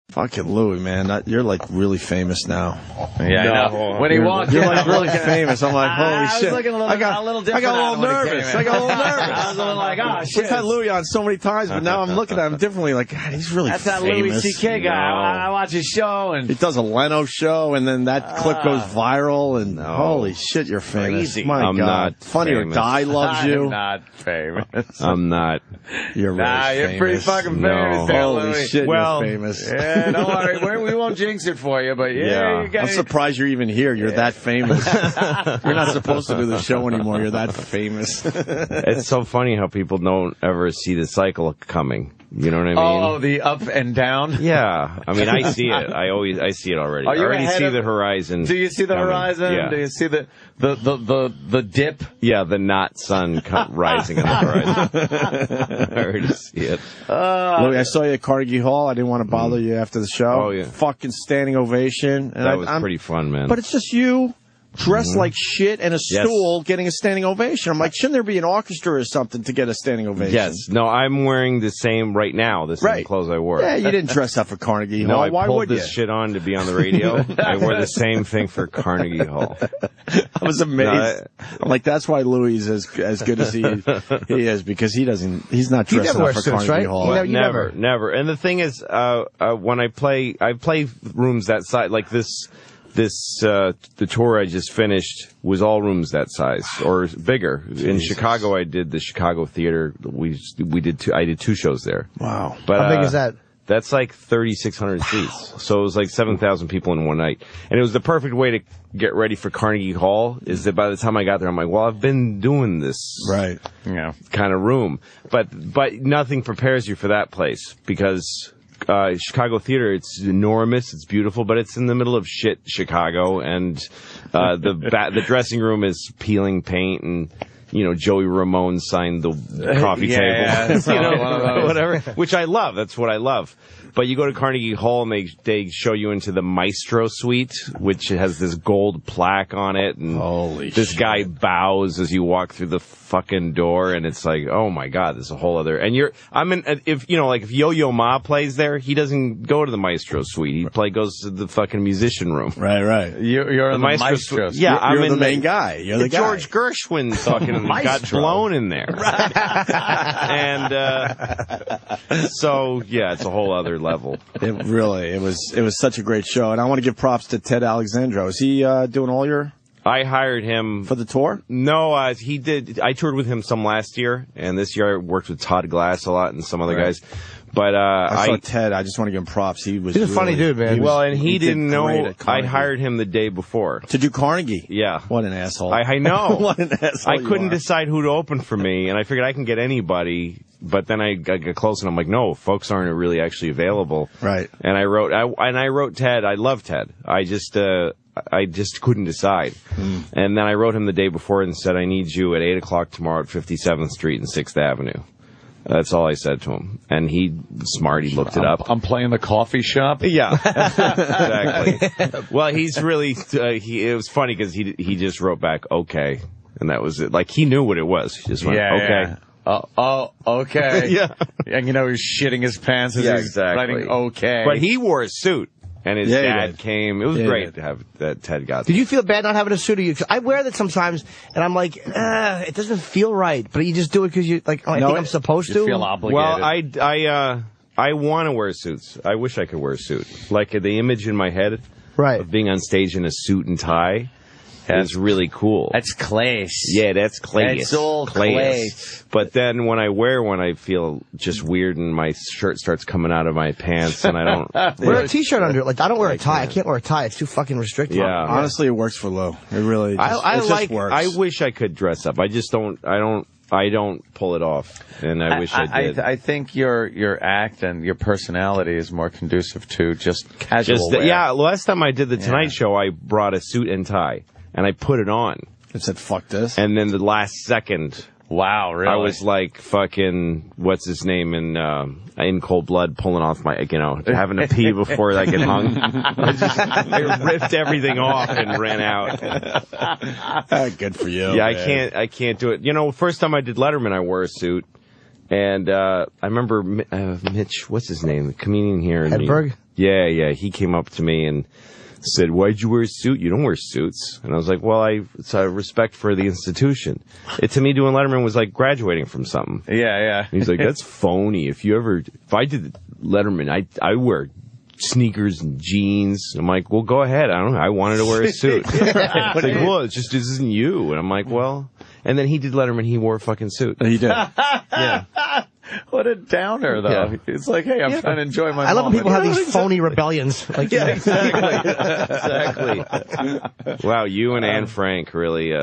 Fucking Louie, man. You're like really famous now. Yeah, I know. When he walked you're in, like really famous. I'm like, holy shit. I got a little nervous. I got a little nervous. I was a little like, oh, shit. We've had Louie on so many times, but now I'm looking at him differently. Like, God, he's really famous. That's that Louis C.K. guy. I watch his show. And he does a Leno show, and then that clip goes viral, and holy shit, you're famous. Crazy. My I'm God. not Funny or famous. Die loves you. I'm not famous. I'm not. You're really famous. You're pretty fucking famous there, Holy Louis. shit, well, you're famous. Yeah, don't worry. We won't jinx it for you, but yeah. You got I'm surprised you're even here. You're that famous. You're not supposed to do the show anymore. You're that famous. It's so funny how people don't ever see the cycle coming. You know what I mean? Oh, the up and down? Yeah. I mean, I see it. I see it already. I already see the horizon. Do you see the horizon? Yeah. Do you see the dip? Yeah, the not sun rising on the horizon. I already see it. Louis, I saw you at Carnegie Hall. I didn't want to bother you after the show. Oh, yeah. Fucking standing ovation. And that was pretty fun, man. But it's just you dressed like shit and a stool getting a standing ovation. I'm like, shouldn't there be an orchestra or something to get a standing ovation? Yes. No, I'm wearing the same right now, the same clothes I wore. Yeah, you didn't dress up for Carnegie Hall. No, I Why pulled would this you? shit on to be on the radio. I wore the same thing for Carnegie Hall. I was amazed. I'm like, that's why Louis is as good as he is, because he's not dressing up for Carnegie Hall. Well, never. And the thing is, when I play rooms that size, like the tour I just finished was all rooms that size or bigger. Jesus. In Chicago, I did the Chicago Theater. I did two shows there. Wow. But, how big is that? That's like 3,600 seats. So it was like 7,000 people in one night. And it was the perfect way to get ready for Carnegie Hall, is that by the time I got there, I'm like, well, I've been doing this kind of room. But nothing prepares you for that place, because Chicago Theater, it's enormous, it's beautiful, but it's in the middle of shit Chicago, and the dressing room is peeling paint, and Joey Ramone signed the coffee table, whatever, which I love. That's what I love. But you go to Carnegie Hall and they show you into the Maestro Suite, which has this gold plaque on it, and this guy bows as you walk through the fucking door, and it's like, oh my God, there's a whole other. And if Yo-Yo Ma plays there, he doesn't go to the Maestro Suite. He goes to the fucking musician room. Right. You're in the Maestro Suite. Yeah, you're the main guy. You're the guy. George Gershwin fucking got blown in there. And so yeah, it's a whole other level. It was such a great show, and I want to give props to Ted Alexandro. Is he doing all your? I hired him for the tour. No, he did. I toured with him some last year, and this year I worked with Todd Glass a lot and some other guys. But I saw Ted. I just want to give him props. He's a funny dude, man. He didn't know. I hired him the day before to do Carnegie. Yeah, what an asshole! I know. What an asshole! I couldn't decide who to open for me, and I figured I can get anybody. But then I got close, and I'm like, no, folks aren't really actually available. Right. And I wrote Ted. I love Ted. I just couldn't decide. And then I wrote him the day before and said, I need you at 8:00 tomorrow at 57th Street and 6th Avenue. That's all I said to him. And he looked it up. I'm playing the coffee shop? Yeah. Exactly. Well, he's really, it was funny because he just wrote back, okay. And that was it. Like, he knew what it was. He just went, okay. Yeah. Okay. Yeah. And he's shitting his pants as he's writing okay. But he wore a suit. And his dad came. It was great to have that Ted got there. Did you feel bad not having a suit? I wear that sometimes, and I'm like, it doesn't feel right. But you just do it because you think I'm supposed to. You feel obligated. Well, I want to wear suits. I wish I could wear a suit. Like the image in my head of being on stage in a suit and tie. That's really cool. That's class. Yeah, that's class. It's all class. But then when I wear one, I feel just weird, and my shirt starts coming out of my pants, and I don't wear a T-shirt under it. Like, I don't wear a tie. I can't wear a tie. It's too fucking restrictive. Yeah. Honestly, it works for Lou. It really. Just works. I wish I could dress up. I just don't. I don't pull it off, and I wish I did. I think your act and your personality is more conducive to just casual wear. Yeah, last time I did the Tonight Show, I brought a suit and tie, and I put it on. It said, fuck this. And then the last second, wow, really? I was like fucking, what's his name, in Cold Blood, pulling off my, having to pee before I get hung. I ripped everything off and ran out. Good for you. Yeah, man. I can't do it. First time I did Letterman, I wore a suit. And I remember Mitch, what's his name, the comedian here. Hedberg? Yeah. He came up to me and said, "Why'd you wear a suit? You don't wear suits." And I was like, "Well, it's a respect for the institution." To me, doing Letterman was like graduating from something. Yeah. And he's like, "That's phony. If I did Letterman, I wear sneakers and jeans." I'm like, "Well, go ahead. I don't know. I wanted to wear a suit." It's like, "Well, this isn't you." And I'm like, "Well," and then he did Letterman. He wore a fucking suit. He did. Yeah. What a downer, though. Yeah. It's like, hey, I'm trying to enjoy my I love when moment. people have these phony rebellions. Like, yeah, exactly. Wow, you and Anne Frank really...